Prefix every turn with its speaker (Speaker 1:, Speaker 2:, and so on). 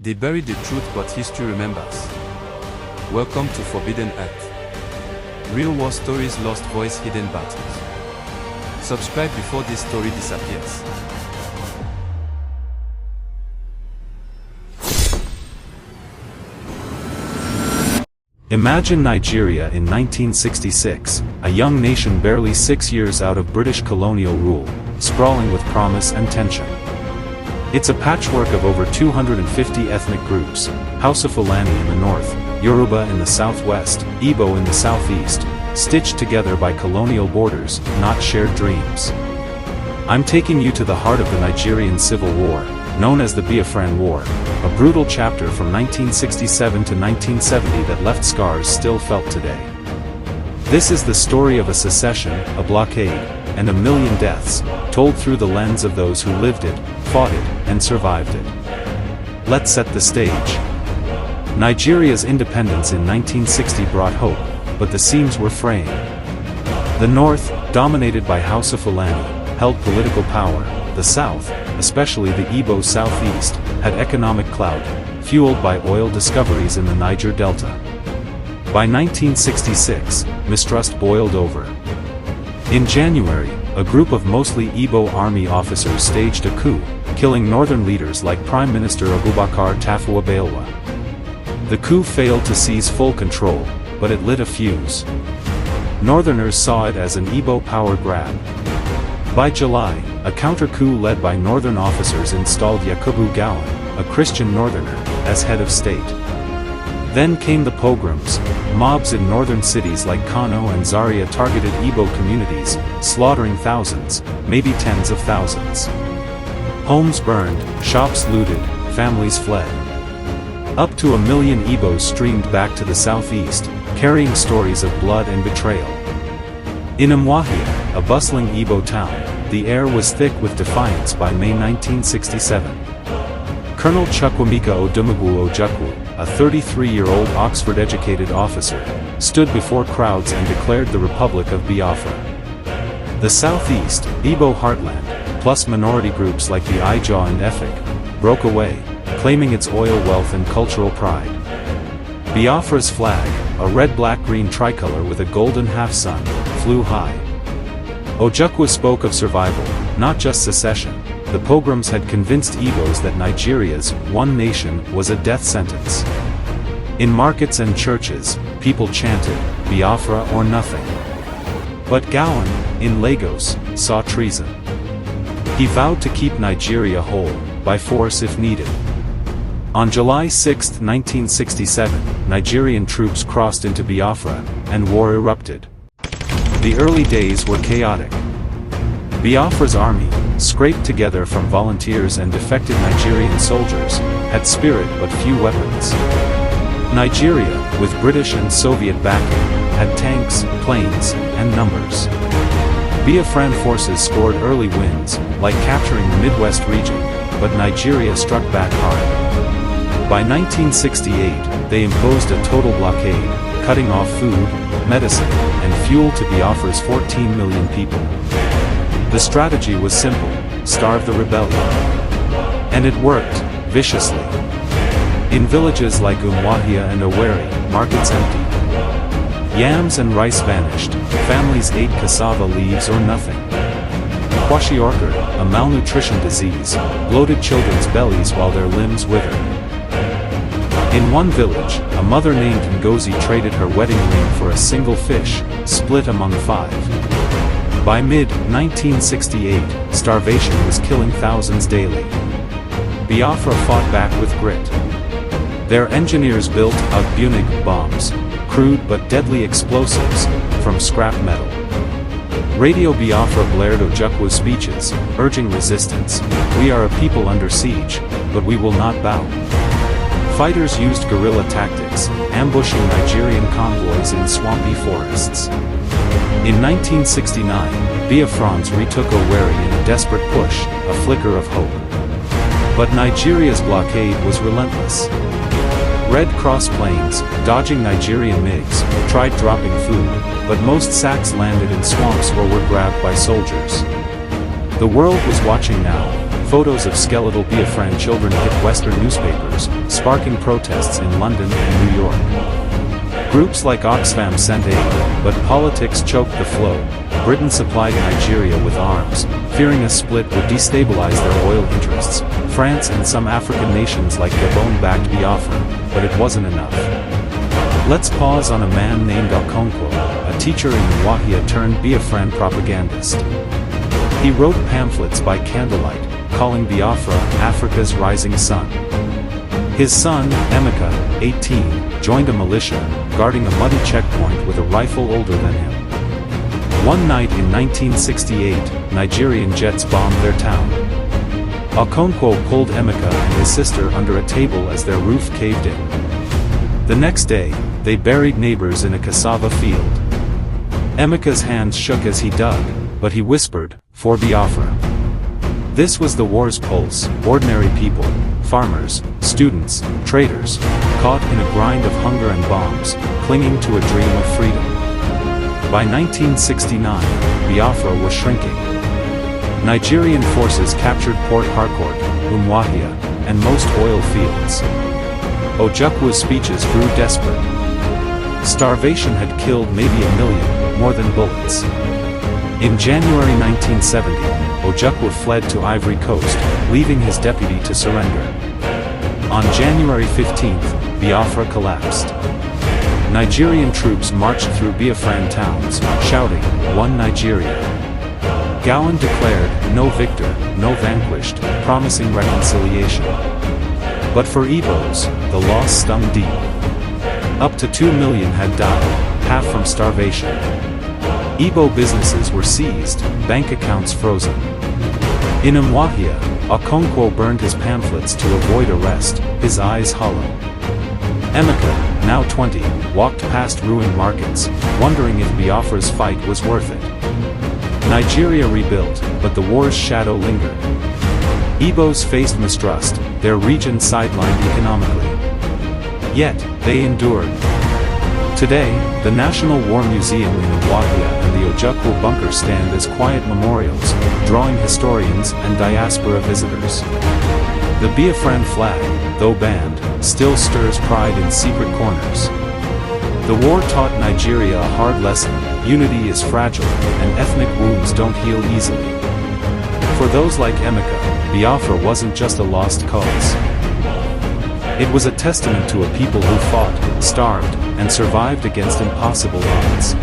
Speaker 1: They bury the truth but history remembers. Welcome to Forbidden Earth. Real war stories, lost voice, hidden battles. Subscribe before this story disappears.
Speaker 2: Imagine Nigeria in 1966, a young nation barely 6 years out of British colonial rule, sprawling with promise and tension. It's a patchwork of over 250 ethnic groups: Hausa Fulani in the north, Yoruba in the southwest, Igbo in the southeast, stitched together by colonial borders, not shared dreams. I'm taking you to the heart of the Nigerian Civil War, known as the Biafran War, a brutal chapter from 1967 to 1970 that left scars still felt today. This is the story of a secession, a blockade, and a million deaths, told through the lens of those who lived it, fought it, and survived it. Let's set the stage. Nigeria's independence in 1960 brought hope, but the seams were fraying. The north, dominated by Hausa Fulani, held political power. The south, especially the Igbo southeast, had economic clout, fueled by oil discoveries in the Niger Delta. By 1966, mistrust boiled over. In January, a group of mostly Igbo army officers staged a coup, killing northern leaders like Prime Minister Abubakar Tafawa Balewa. The coup failed to seize full control, but it lit a fuse. Northerners saw it as an Igbo power grab. By July, a counter-coup led by northern officers installed Yakubu Gowon, a Christian northerner, as head of state. Then came the pogroms. Mobs in northern cities like Kano and Zaria targeted Igbo communities, slaughtering thousands, maybe tens of thousands. Homes burned, shops looted, families fled. Up to 1 million Igbos streamed back to the southeast, carrying stories of blood and betrayal. In Umuahia, a bustling Igbo town, the air was thick with defiance by May 1967. Colonel Chukwemeka Odumegwu Ojukwu, a 33-year-old Oxford-educated officer, stood before crowds and declared the Republic of Biafra. The southeast, Igbo heartland, plus minority groups like the Ijaw and Efik, broke away, claiming its oil wealth and cultural pride. Biafra's flag, a red-black-green tricolor with a golden half-sun, flew high. Ojukwu spoke of survival, not just secession. The pogroms had convinced Igbos that Nigeria's one nation was a death sentence. In markets and churches, people chanted, Biafra or nothing. But Gowon, in Lagos, saw treason. He vowed to keep Nigeria whole, by force if needed. On July 6, 1967, Nigerian troops crossed into Biafra, and war erupted. The early days were chaotic. Biafra's army, scraped together from volunteers and defected Nigerian soldiers, had spirit but few weapons. Nigeria, with British and Soviet backing, had tanks, planes, and numbers. Biafran forces scored early wins, like capturing the Midwest region, but Nigeria struck back hard. By 1968, they imposed a total blockade, cutting off food, medicine, and fuel to Biafra's 14 million people. The strategy was simple: starve the rebellion. And it worked, viciously. In villages like Umuahia and Owerri, markets emptied. Yams and rice vanished, families ate cassava leaves or nothing. Kwashiorkor, a malnutrition disease, bloated children's bellies while their limbs withered. In one village, a mother named Ngozi traded her wedding ring for a single fish, split among 5. By mid-1968, starvation was killing thousands daily. Biafra fought back with grit. Their engineers built Bunig bombs, crude but deadly explosives, from scrap metal. Radio Biafra blared Ojukwu's speeches, urging resistance. We are a people under siege, but we will not bow. Fighters used guerrilla tactics, ambushing Nigerian convoys in swampy forests. In 1969, Biafrans retook Owerri in a desperate push, a flicker of hope. But Nigeria's blockade was relentless. Red Cross planes, dodging Nigerian MiGs, tried dropping food, but most sacks landed in swamps or were grabbed by soldiers. The world was watching now, Photos of skeletal Biafran children hit Western newspapers, sparking protests in London and New York. Groups like Oxfam sent aid, but politics choked the flow. Britain supplied Nigeria with arms, fearing a split would destabilize their oil interests. France and some African nations like Gabon backed Biafra, but it wasn't enough. Let's pause on a man named Okonkwo, a teacher in Umuahia turned Biafran propagandist. He wrote pamphlets by candlelight, calling Biafra Africa's rising sun. His son, Emeka, 18, joined a militia, guarding a muddy checkpoint with a rifle older than him. One night in 1968, Nigerian jets bombed their town. Okonkwo pulled Emeka and his sister under a table as their roof caved in. The next day, they buried neighbors in a cassava field. Emeka's hands shook as he dug, but he whispered, "For Biafra." This was the war's pulse, ordinary people, farmers, students, traders, caught in a grind of hunger and bombs, clinging to a dream of freedom. By 1969, Biafra was shrinking. Nigerian forces captured Port Harcourt, Umuahia, and most oil fields. Ojukwu speeches grew desperate. Starvation had killed maybe 1 million, more than bullets. In January 1970, Ojukwu fled to Ivory Coast, leaving his deputy to surrender. On January 15, Biafra collapsed. Nigerian troops marched through Biafran towns, shouting, "One Nigeria." Gowon declared, "No victor, no vanquished," promising reconciliation. But for Igbos, the loss stung deep. Up to 2 million had died, half from starvation. Igbo businesses were seized, bank accounts frozen. In Umuahia, Okonkwo burned his pamphlets to avoid arrest, his eyes hollow. Emeka, now 20, walked past ruined markets, wondering if Biafra's fight was worth it. Nigeria rebuilt, but the war's shadow lingered. Igbos faced mistrust, their region sidelined economically. Yet, they endured. Today, the National War Museum in Umuahia and the Ojukwu bunker stand as quiet memorials, drawing historians and diaspora visitors. The Biafran flag, though banned, still stirs pride in secret corners. The war taught Nigeria a hard lesson: unity is fragile, and ethnic wounds don't heal easily. For those like Emeka, Biafra wasn't just a lost cause. It was a testament to a people who fought, starved, and survived against impossible odds.